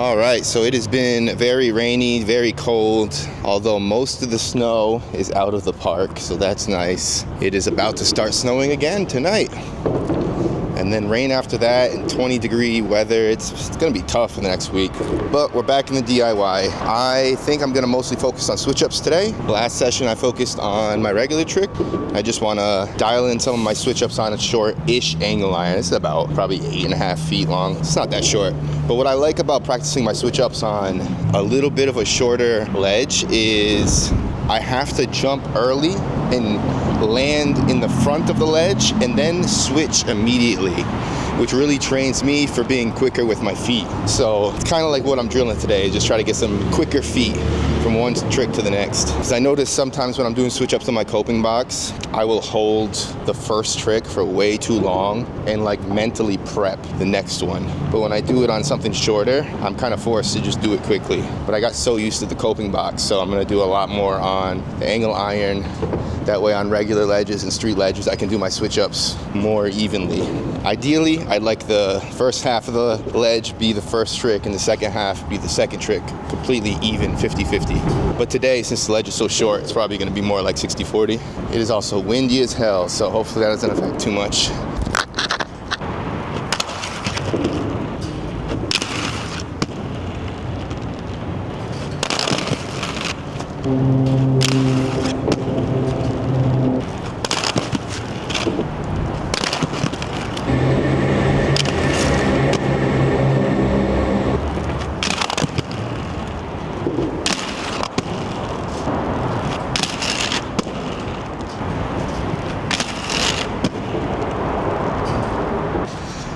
All right, so it has been very rainy, very cold, although most of the snow is out of the park, so that's nice. It is about to start snowing again tonight. And then rain after that and 20-degree weather. It's gonna be tough for the next week. But we're back in the DIY. I think I'm gonna mostly focus on switch-ups today. Last session I focused on my regular trick. I just wanna dial in some of my switch-ups on a short-ish angle iron. It's about probably 8.5 feet long. It's not that short. But what I like about practicing my switch-ups on a little bit of a shorter ledge is I have to jump early and land in the front of the ledge and then switch immediately, which really trains me for being quicker with my feet. So it's kind of like what I'm drilling today, just try to get some quicker feet from one trick to the next. Because I notice sometimes when I'm doing switch ups on my coping box, I will hold the first trick for way too long and like mentally prep the next one. But when I do it on something shorter, I'm kind of forced to just do it quickly. But I got so used to the coping box, so I'm gonna do a lot more on the angle iron. That way on regular ledges and street ledges, I can do my switch ups more evenly. Ideally, I'd like the first half of the ledge be the first trick and the second half be the second trick, completely even, 50-50. But today, since the ledge is so short, it's probably gonna be more like 60-40. It is also windy as hell, so hopefully that doesn't affect too much.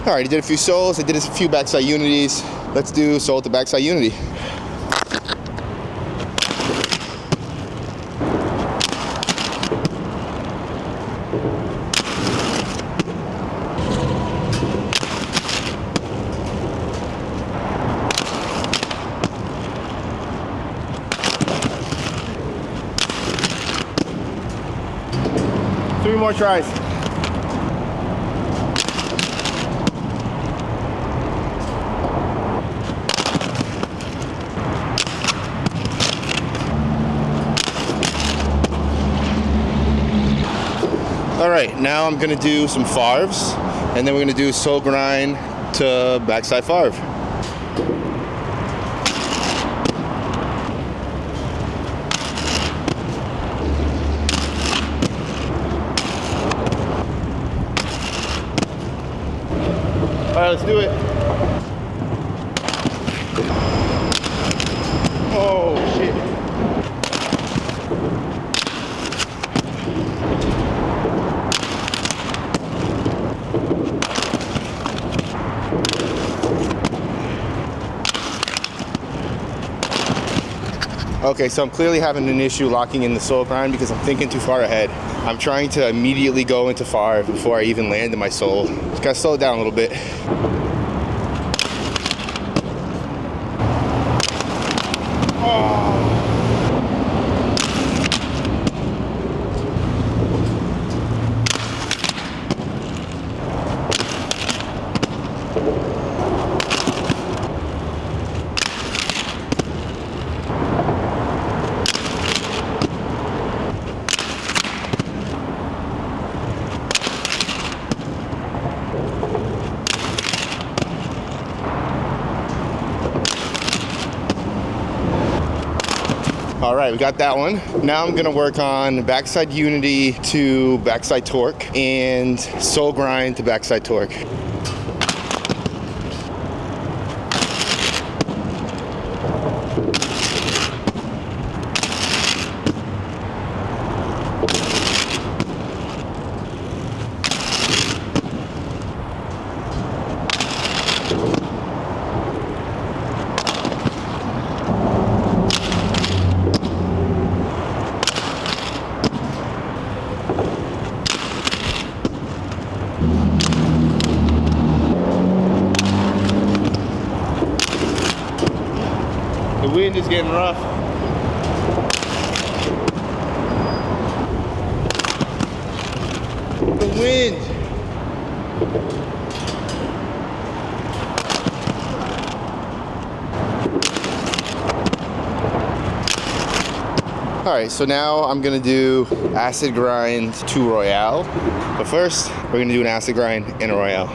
All right, I did a few soles, I did a few backside unities. Let's do sole to backside unity. Three more tries. All right, now I'm gonna do some farves, and then we're gonna do sole grind to backside farve. All right, let's do it. Oh, shit. Okay, so I'm clearly having an issue locking in the sole grind because I'm thinking too far ahead. I'm trying to immediately go into farve before I even land in my sole. Just gotta slow it down a little bit. All right, we got that one. Now I'm gonna work on backside unity to backside torque and sole grind to backside torque. The wind is getting rough. The wind. All right, so now I'm gonna do acid grind to Royale. But first, we're gonna do an acid grind and a Royale.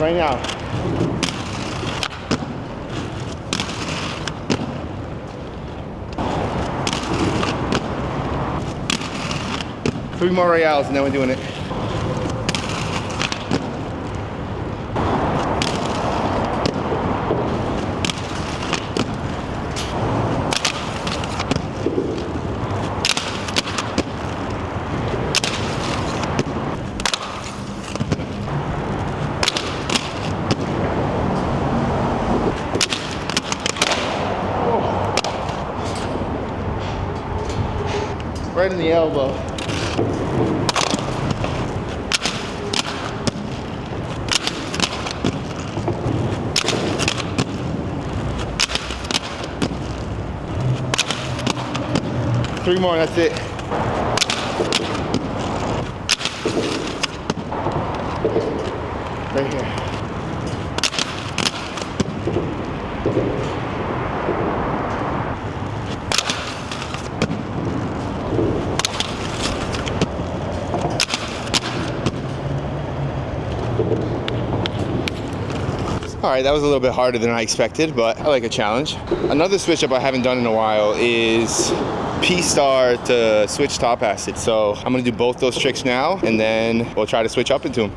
Right now. Three more Royales and then we're doing it. Right in the elbow. Three more, that's it. Right here. All right, that was a little bit harder than I expected, but I like a challenge. Another switch up I haven't done in a while is P-Star to switch top acid. So I'm gonna do both those tricks now, and then we'll try to switch up into them.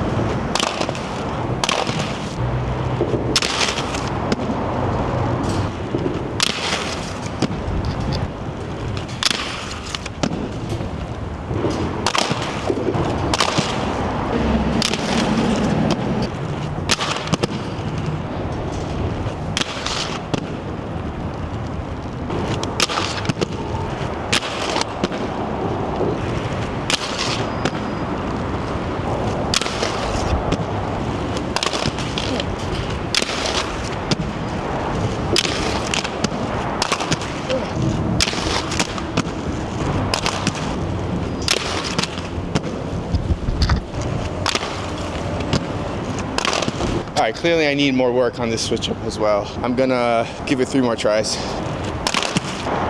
All right, clearly I need more work on this switch up as well. I'm gonna give it 3 more tries.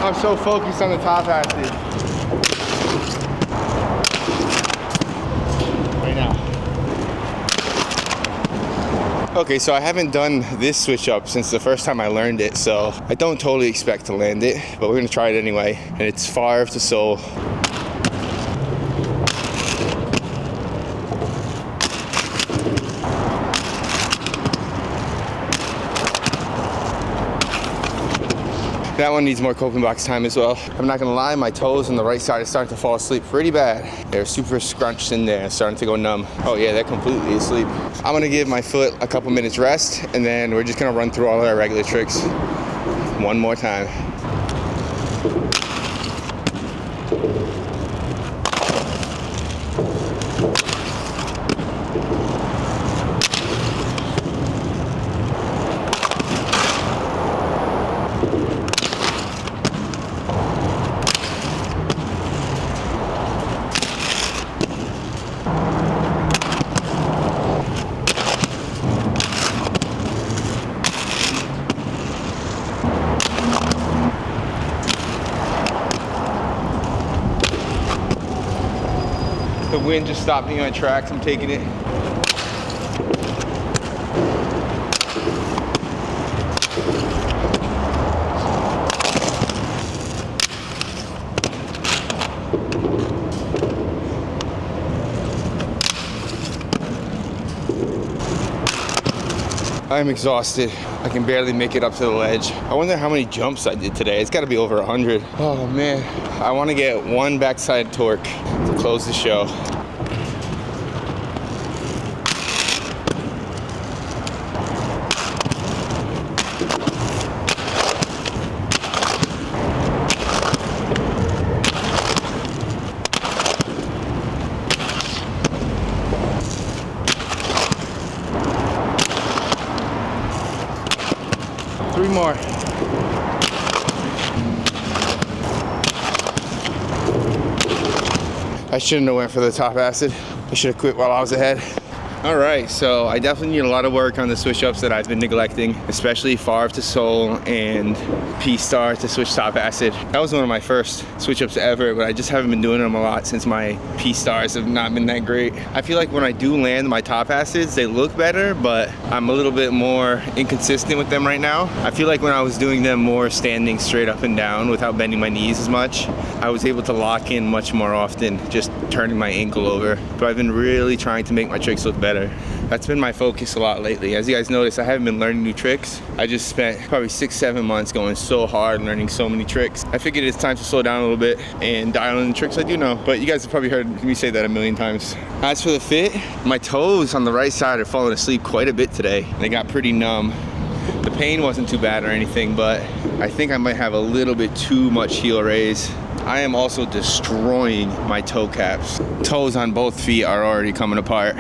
I'm so focused on the top acid. Right now. Okay, so I haven't done this switch up since the first time I learned it, so I don't totally expect to land it, but we're gonna try it anyway. And it's far to Sole. That one needs more coping box time as well. I'm not gonna lie, my toes on the right side are starting to fall asleep pretty bad. They're super scrunched in there, starting to go numb. Oh yeah, they're completely asleep. I'm gonna give my foot a couple minutes rest, and then we're just gonna run through all our regular tricks one more time. The wind just stopped me on tracks. I'm taking it. I'm exhausted. I can barely make it up to the ledge. I wonder how many jumps I did today. It's gotta be over 100. Oh man. I wanna get one backside torque to close the show. Three more. I shouldn't have went for the top acid. I should have quit while I was ahead. All right, so I definitely need a lot of work on the switch ups that I've been neglecting, especially FARV to sole and P-Star to switch top acid. That was one of my first switch ups ever, but I just haven't been doing them a lot since my P-Stars have not been that great. I feel like when I do land my top acids, they look better, but I'm a little bit more inconsistent with them right now. I feel like when I was doing them more standing straight up and down without bending my knees as much, I was able to lock in much more often, just turning my ankle over. But I've been really trying to make my tricks look better. That's been my focus a lot lately. As you guys notice, I haven't been learning new tricks. I just spent probably 6-7 months going so hard learning so many tricks. I figured it's time to slow down a little bit and dial in the tricks I do know. But you guys have probably heard me say that a million times. As for the fit, my toes on the right side are falling asleep quite a bit today. They got pretty numb. The pain wasn't too bad or anything, but I think I might have a little bit too much heel raise. I am also destroying my toe caps. Toes on both feet are already coming apart.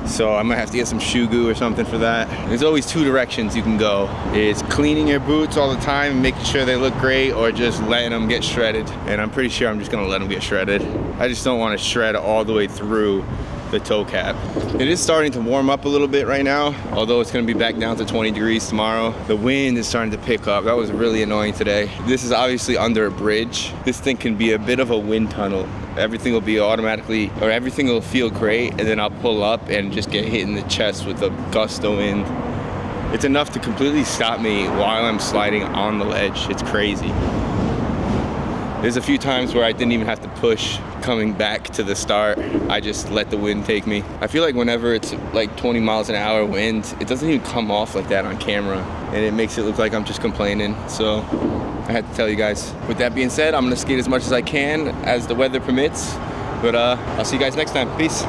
So I might have to get some shoe goo or something for that. There's always two directions you can go. It's cleaning your boots all the time and making sure they look great, or just letting them get shredded. And I'm pretty sure I'm just gonna let them get shredded. I just don't wanna shred all the way through the toe cap. It is starting to warm up a little bit right now, although it's gonna be back down to 20 degrees tomorrow. The wind is starting to pick up. That was really annoying today. This is obviously under a bridge. This thing can be a bit of a wind tunnel. Everything will be automatically, or everything will feel great, and then I'll pull up and just get hit in the chest with a gust of wind. It's enough to completely stop me while I'm sliding on the ledge. It's crazy. There's a few times where I didn't even have to push coming back to the start. I just let the wind take me. I feel like whenever it's like 20 miles an hour wind, it doesn't even come off like that on camera, and it makes it look like I'm just complaining. So I had to tell you guys. With that being said, I'm gonna skate as much as I can as the weather permits, but I'll see you guys next time. Peace.